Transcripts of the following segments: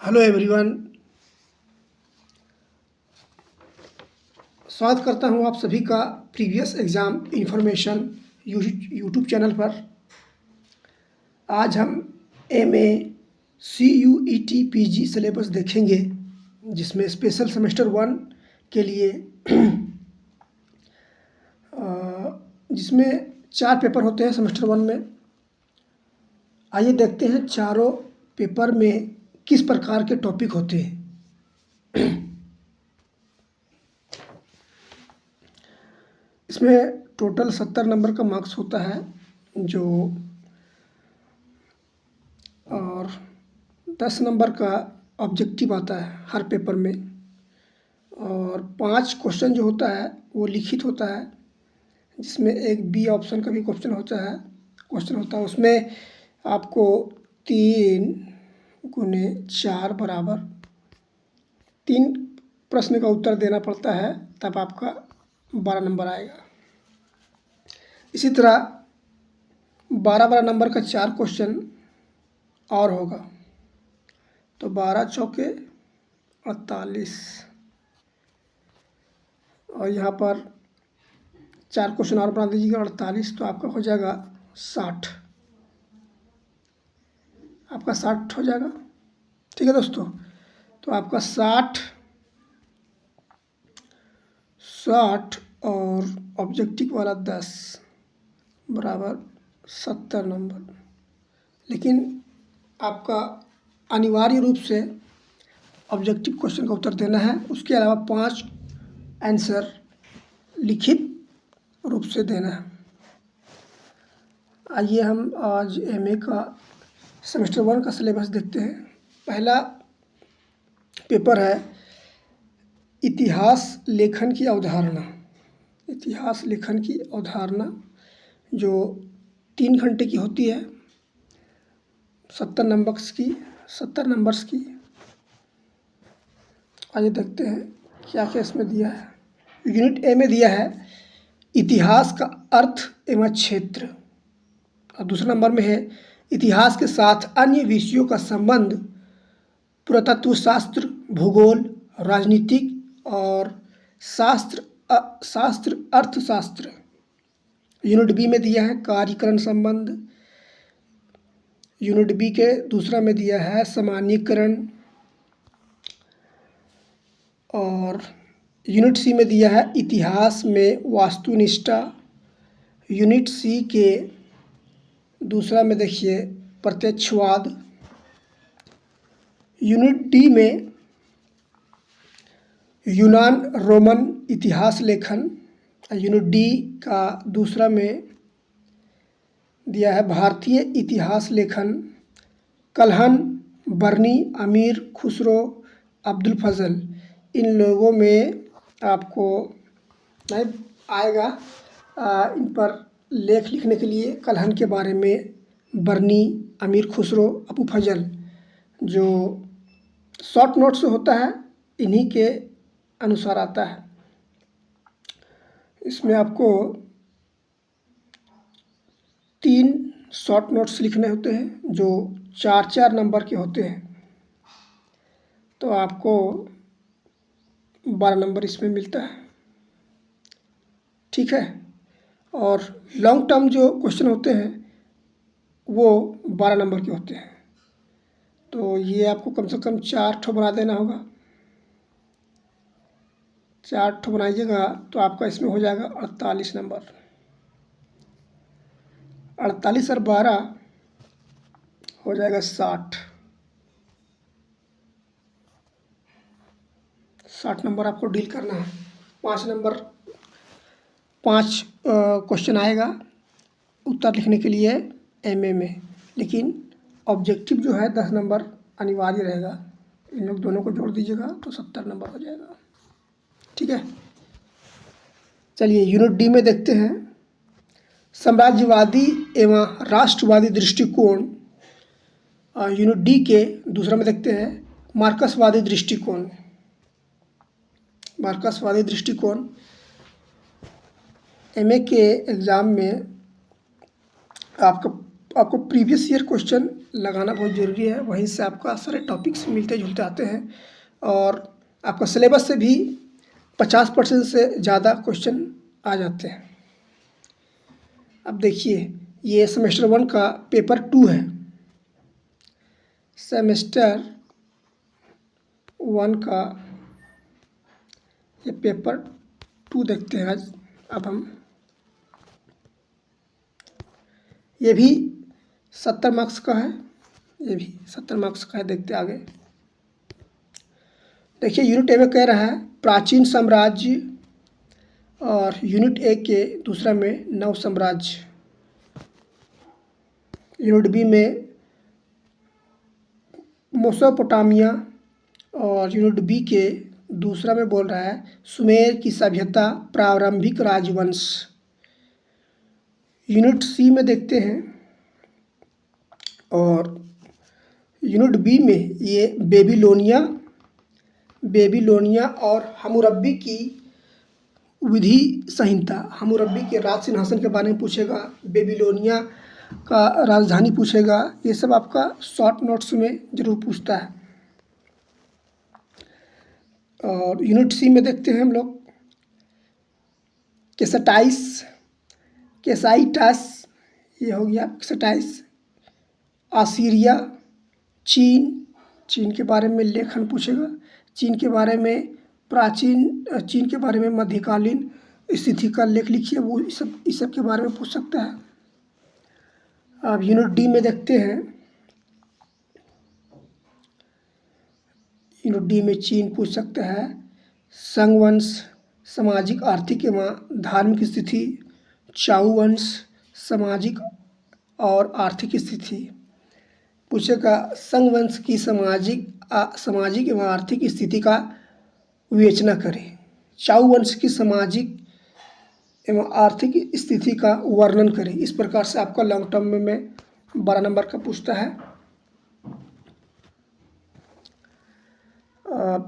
Hello everyone. स्वागत करता हूं आप सभी का previous exam information YouTube channel पर। आज हम MA CUET PG सिलेबस देखेंगे, जिसमें स्पेशल सेमेस्टर 1 के लिए जिसमें 4 पेपर होते हैं सेमेस्टर 1 में। आइए देखते हैं चारों पेपर में किस प्रकार के टॉपिक होते हैं। इसमें टोटल 70 नंबर का मार्क्स होता है और 10 नंबर का ऑब्जेक्टिव आता है हर पेपर में, और 5 क्वेश्चन जो होता है वो लिखित होता है, जिसमें एक बी ऑप्शन का भी क्वेश्चन होता है। उसमें आपको 3 गुने 4 बराबर 3 प्रश्न का उत्तर देना पड़ता है, तब आपका 12 नंबर आएगा। इसी तरह 12 नंबर का 4 क्वेश्चन और होगा, तो 12 चौके 48, और यहाँ पर 4 क्वेश्चन और बना दीजिएगा 48, तो आपका हो जाएगा 60। आपका 60 हो जाएगा। ठीक है दोस्तों, तो आपका 60 और ऑब्जेक्टिव वाला 10 बराबर 70 नंबर। लेकिन आपका अनिवार्य रूप से ऑब्जेक्टिव क्वेश्चन का उत्तर देना है, उसके अलावा 5 आंसर लिखित रूप से देना है। आइए हम आज MA का सेमेस्टर 1 का सिलेबस देखते हैं। पहला पेपर है इतिहास लेखन की अवधारणा। इतिहास लेखन की अवधारणा जो 3 घंटे की होती है, 70 नंबर्स की। आइए देखते हैं क्या क्या इसमें दिया है। यूनिट A में दिया है इतिहास का अर्थ एवं क्षेत्र, और दूसरे नंबर में है इतिहास के साथ अन्य विषयों का संबंध, पुरातत्व शास्त्र, भूगोल, राजनीतिक और शास्त्र अर्थशास्त्र। यूनिट B में दिया है कार्यकरण संबंध। यूनिट B के दूसरा में दिया है सामान्यीकरण, और यूनिट C में दिया है इतिहास में वास्तुनिष्ठता। यूनिट C के दूसरा में देखिए प्रत्यक्षवाद। यूनिट D में यूनान रोमन इतिहास लेखन। यूनिट D का दूसरा में दिया है भारतीय इतिहास लेखन। कल्हन, बर्नी, अमीर खुसरो, अब्दुल फजल, इन लोगों में आपको नहीं आएगा। इन पर लेख लिखने के लिए कल्हन के बारे में, बर्नी, अमीर खुसरो, अबू फजल, जो शॉर्ट नोट्स होता है इन्हीं के अनुसार आता है। इसमें आपको 3 शॉर्ट नोट्स लिखने होते हैं जो 4-4 नंबर के होते हैं, तो आपको 12 नंबर इसमें मिलता है। ठीक है, और लॉन्ग टर्म जो क्वेश्चन होते हैं वो 12 नंबर के होते हैं, तो ये आपको कम से कम 4 ठो बना देना होगा। 4 ठो बनाइएगा तो आपका इसमें हो जाएगा 48 नंबर। 48 और 12 हो जाएगा 60। 60 नंबर आपको डील करना है। 5 क्वेश्चन आएगा उत्तर लिखने के लिए MA में, लेकिन ऑब्जेक्टिव जो है 10 नंबर अनिवार्य रहेगा। इन लोग दोनों को जोड़ दीजिएगा तो 70 नंबर हो जाएगा। ठीक है, चलिए यूनिट D में देखते हैं साम्राज्यवादी एवं राष्ट्रवादी दृष्टिकोण। यूनिट D के दूसरा में देखते हैं मार्क्सवादी दृष्टिकोण। मार्क्सवादी दृष्टिकोण MA के एग्ज़ाम में आपको प्रीवियस ईयर क्वेश्चन लगाना बहुत ज़रूरी है, वहीं से आपका सारे टॉपिक्स मिलते जुलते आते हैं और आपका सिलेबस से भी 50% से ज़्यादा क्वेश्चन आ जाते हैं। अब देखिए, ये सेमेस्टर 1 का पेपर 2 है। सेमेस्टर 1 का ये पेपर 2 देखते हैं आज। अब हम ये भी 70 मार्क्स का है, ये भी 70 मार्क्स का है। देखते आगे। देखिए, यूनिट ए में कह रहा है प्राचीन साम्राज्य और यूनिट ए के दूसरा में नव साम्राज्य। यूनिट बी में मेसोपोटामिया और यूनिट बी के दूसरा में बोल रहा है सुमेर की सभ्यता प्रारंभिक राजवंश। यूनिट सी में देखते हैं और यूनिट बी में ये बेबीलोनिया और हम्मुरब्बी की विधि संहिता, हम्मुरब्बी के राज सिंहासन के बारे में पूछेगा, बेबीलोनिया का राजधानी पूछेगा। ये सब आपका शॉर्ट नोट्स में जरूर पूछता है। और यूनिट सी में देखते हैं हम लोग केसाइटस, ये हो गया केसाइटस। आसीरिया, चीन के बारे में लेखन पूछेगा, चीन के बारे में चीन के बारे में मध्यकालीन स्थिति का लेख लिखिए, वो इस सब के बारे में पूछ सकता है। अब यूनिट डी में देखते हैं, यूनिट डी में चीन पूछ सकता है। संग वंश, सामाजिक आर्थिक एवं धार्मिक स्थिति। चाउ वंश, सामाजिक और आर्थिक स्थिति पूछेगा। संग वंश की सामाजिक एवं आर्थिक स्थिति का विवेचना करें। चाउ वंश की सामाजिक एवं आर्थिक स्थिति का वर्णन करें। इस प्रकार से आपका लॉन्ग टर्म में 12 नंबर का पूछता है।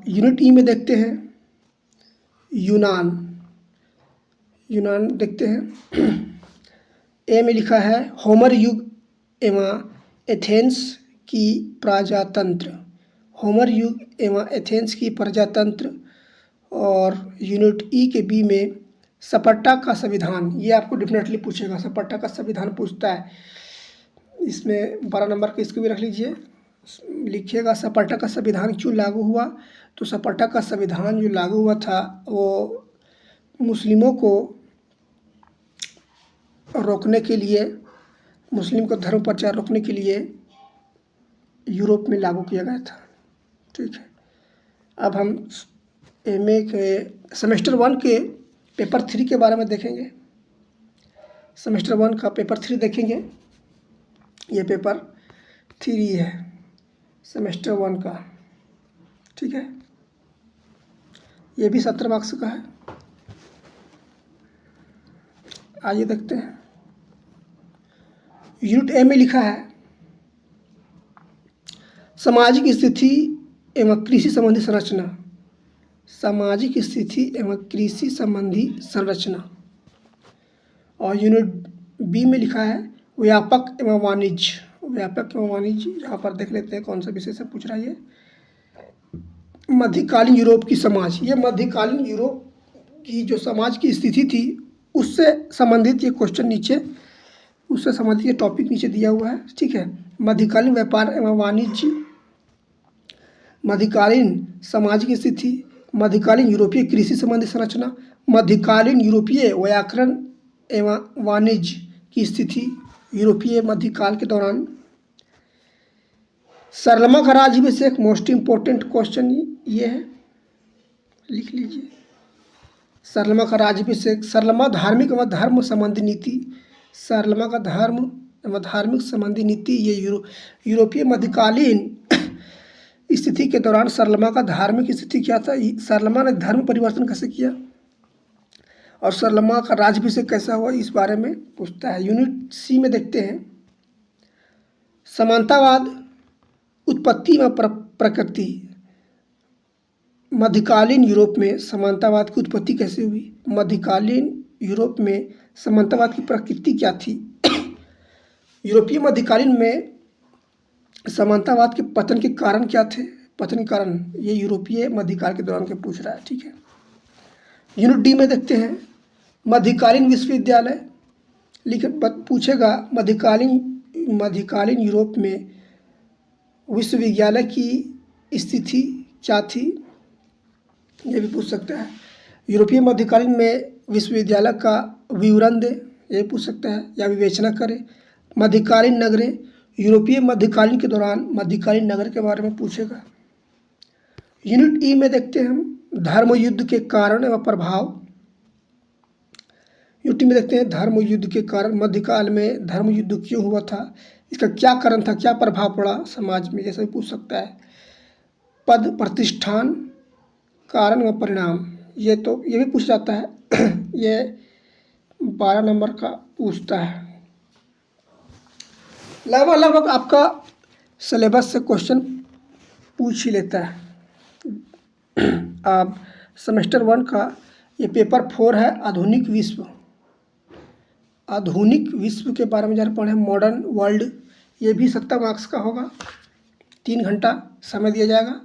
यूनिट ई में देखते हैं यूनान देखते हैं। ए में लिखा है होमर युग एवं एथेंस की प्रजातंत्र, होमर युग एवं एथेंस की प्रजातंत्र। और यूनिट ई के बी में स्पार्टा का संविधान, ये आपको डेफिनेटली पूछेगा, स्पार्टा का संविधान पूछता है। इसमें 12 नंबर का इसको भी रख लीजिए, लिखिएगा स्पार्टा का संविधान क्यों लागू हुआ। तो स्पार्टा का संविधान जो लागू हुआ था वो मुस्लिमों को रोकने के लिए, मुस्लिम का धर्म प्रचार रोकने के लिए यूरोप में लागू किया गया था। ठीक है। अब हम एमए के सेमेस्टर 1 के पेपर 3 के बारे में देखेंगे। सेमेस्टर 1 का पेपर 3 देखेंगे। ये पेपर 3 है सेमेस्टर 1 का। ठीक है, ये भी 70 मार्क्स का है। आइए देखते हैं। यूनिट ए में लिखा है सामाजिक स्थिति एवं कृषि संबंधी संरचना, सामाजिक स्थिति एवं कृषि संबंधी संरचना। और यूनिट बी में लिखा है व्यापक एवं वाणिज्य। यहाँ पर देख लेते हैं कौन सा विषय से पूछ रहा है ये। मध्यकालीन यूरोप की समाज, ये मध्यकालीन यूरोप की जो समाज की स्थिति थी उससे संबंधित ये क्वेश्चन नीचे, उससे संबंधित ये टॉपिक नीचे दिया हुआ है। ठीक है। मध्यकालीन व्यापार एवं वाणिज्य, मध्यकालीन सामाजिक स्थिति, मध्यकालीन यूरोपीय कृषि संबंधी संरचना, मध्यकालीन यूरोपीय व्याकरण एवं वाणिज्य की स्थिति यूरोपीय मध्यकाल के दौरान। सरलमा का राज्याभिषेक, मोस्ट इम्पोर्टेंट क्वेश्चन ये है, लिख लीजिए। सरलमा का राज्याभिषेक, सरलमा धार्मिक एवं धर्म संबंधी नीति, सरलमा का धर्म एवं धार्मिक संबंधी नीति। ये यूरोपीय मध्यकालीन स्थिति के दौरान सरलमा का धार्मिक स्थिति क्या था, सरलमा ने धर्म परिवर्तन कैसे किया और सरलमा का राज्याभिषेक कैसा हुआ, इस बारे में पूछता है। यूनिट सी में देखते हैं समानतावाद, उत्पत्ति व प्रकृति। मध्यकालीन यूरोप में समानतावाद की उत्पत्ति कैसे हुई, मध्यकालीन यूरोप में समानतावाद की प्रकृति क्या थी। यूरोपीय मध्यकालीन में समानतावाद के पतन के कारण क्या थे? पतन के कारण ये यूरोपीय मध्यकाल के दौरान के पूछ रहा है, ठीक है। यूनिट डी में देखते हैं मध्यकालीन विश्वविद्यालय पूछेगा मध्यकालीन यूरोप में विश्वविद्यालय की स्थिति क्या थी, ये भी पूछ सकता है। यूरोपीय मध्यकालीन में विश्वविद्यालय का विवरण दे, ये पूछ सकता है, या विवेचना करे। मध्यकालीन नगरें, यूरोपीय मध्यकालीन के दौरान मध्यकालीन नगर के बारे में पूछेगा। यूनिट ई में देखते हैं हम धर्म युद्ध के कारण एवं प्रभाव। यूनिट में देखते हैं धर्म युद्ध के कारण, मध्यकाल में धर्म युद्ध क्यों हुआ था, इसका क्या कारण था, क्या प्रभाव पड़ा समाज में, जैसा भी पूछ सकता है। पद प्रतिष्ठान कारण व परिणाम, ये भी पूछ जाता है ये 12 नंबर का पूछता है। लगभग आपका सिलेबस से क्वेश्चन पूछ ही लेता है। अब सेमेस्टर 1 का ये पेपर 4 है, आधुनिक विश्व के बारे में जरा पढ़ें, मॉडर्न वर्ल्ड। ये भी 70 मार्क्स का होगा, 3 घंटा समय दिया जाएगा।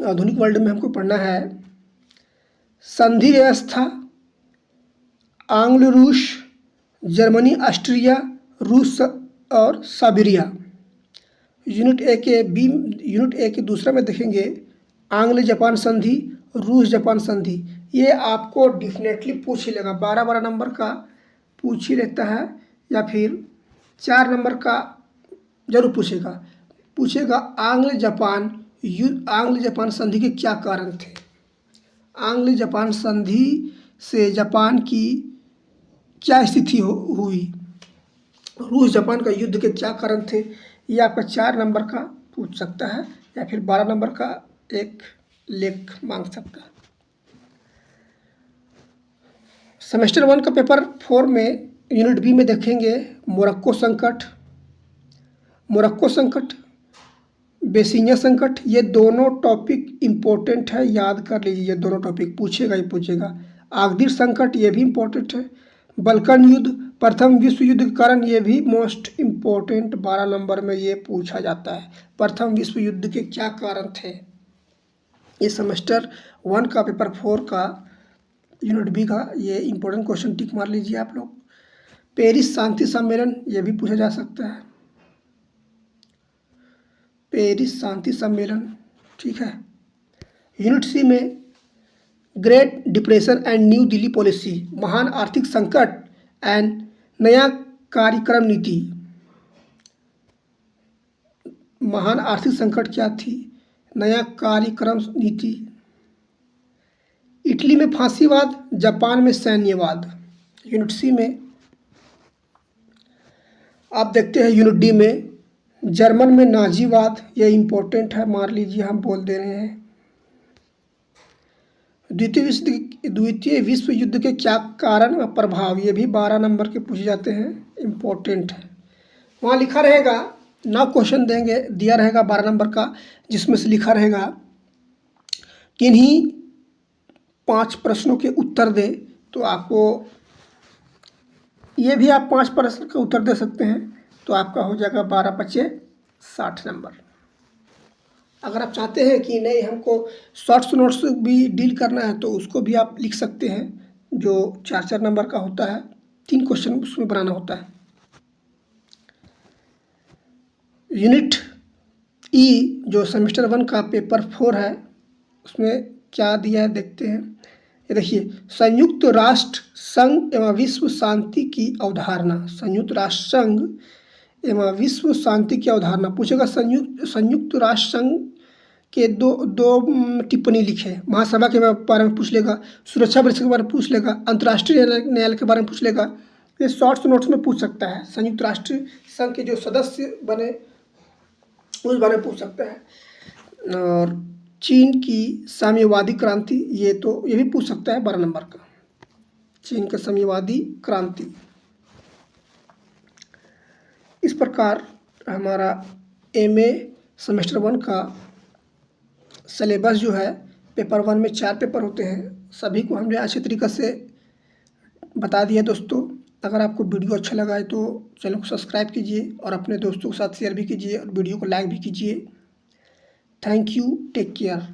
आधुनिक वर्ल्ड में हमको पढ़ना है संधि व्यवस्था, आंग्ल रूस, जर्मनी, ऑस्ट्रिया, रूस और साइबेरिया। यूनिट ए के दूसरा में देखेंगे आंग्ल जापान संधि, रूस जापान संधि। ये आपको डेफिनेटली पूछ ही लेगा, 12 नंबर का पूछ ही लेता है, या फिर 4 नंबर का जरूर पूछेगा। आंग्ल जापान संधि के क्या कारण थे, आंग्ल जापान संधि से जापान की क्या स्थिति हुई, रूस जापान का युद्ध के क्या कारण थे, ये आपका 4 नंबर का पूछ सकता है, या फिर 12 नंबर का एक लेख मांग सकता है। सेमेस्टर 1 का पेपर 4 में यूनिट बी में देखेंगे मोरक्को संकट, बेसिनिया संकट। ये दोनों टॉपिक इम्पोर्टेंट है, याद कर लीजिए, ये दोनों टॉपिक पूछेगा। आगदिर संकट, ये भी इम्पोर्टेंट है। बल्कन युद्ध, प्रथम विश्व युद्ध के कारण, ये भी मोस्ट इम्पोर्टेंट, 12 नंबर में ये पूछा जाता है। प्रथम विश्व युद्ध के क्या कारण थे, ये सेमेस्टर 1 का पेपर 4 का यूनिट बी का ये इम्पोर्टेंट क्वेश्चन टिक मार लीजिए आप लोग। पेरिस शांति सम्मेलन, ये भी पूछा जा सकता है, पेरिस शांति सम्मेलन, ठीक है। यूनिट सी में great depression and new Delhi policy, महान आर्थिक संकट एंड नया कार्यक्रम नीति। महान आर्थिक संकट क्या थी, नया कार्यक्रम नीति। इटली में फांसीवाद, जापान में सैन्यवाद। यूनिट सी में आप देखते हैं यूनिट डी में जर्मन में नाजीवाद, यह इम्पोर्टेंट है, मार लीजिए, हम बोल दे रहे हैं। द्वितीय विश्व युद्ध के क्या कारण व प्रभाव, ये भी 12 नंबर के पूछे जाते हैं, इम्पोर्टेंट है। वहाँ लिखा रहेगा, ना क्वेश्चन देंगे, दिया रहेगा 12 नंबर का, जिसमें से लिखा रहेगा किन्हीं 5 प्रश्नों के उत्तर दे, तो आपको ये भी आप 5 प्रश्न का उत्तर दे सकते हैं, तो आपका हो जाएगा 12×5 = 60 नंबर। अगर आप चाहते हैं कि नहीं हमको शॉर्ट्स नोट्स भी डील करना है, तो उसको भी आप लिख सकते हैं, जो 4-4 नंबर का होता है, 3 क्वेश्चन उसमें बनाना होता है। यूनिट ई जो सेमेस्टर 1 का पेपर 4 है, उसमें क्या दिया है देखते हैं। ये देखिए, संयुक्त राष्ट्र संघ एवं विश्व शांति की अवधारणा, संयुक्त राष्ट्र संघ एवं विश्व शांति की अवधारणा पूछेगा। संयुक्त राष्ट्र संघ के दो टिप्पणी लिखे, महासभा के बारे में पूछ लेगा, सुरक्षा परिषद के बारे में पूछ लेगा, अंतर्राष्ट्रीय न्यायालय के बारे में पूछ लेगा। ये शॉर्ट्स नोट्स में पूछ सकता है। संयुक्त राष्ट्र संघ के जो सदस्य बने उस बारे में पूछ सकता है। और चीन की साम्यवादी क्रांति, ये भी पूछ सकता है 12 नंबर का, चीन का साम्यवादी क्रांति। इस प्रकार हमारा एमए सेमेस्टर 1 का सिलेबस जो है, पेपर 1 में 4 पेपर होते हैं, सभी को हमने अच्छे तरीक़े से बता दिया दोस्तों। अगर आपको वीडियो अच्छा लगा है तो चैनल को सब्सक्राइब कीजिए और अपने दोस्तों के साथ शेयर भी कीजिए और वीडियो को लाइक भी कीजिए। Thank you, take care.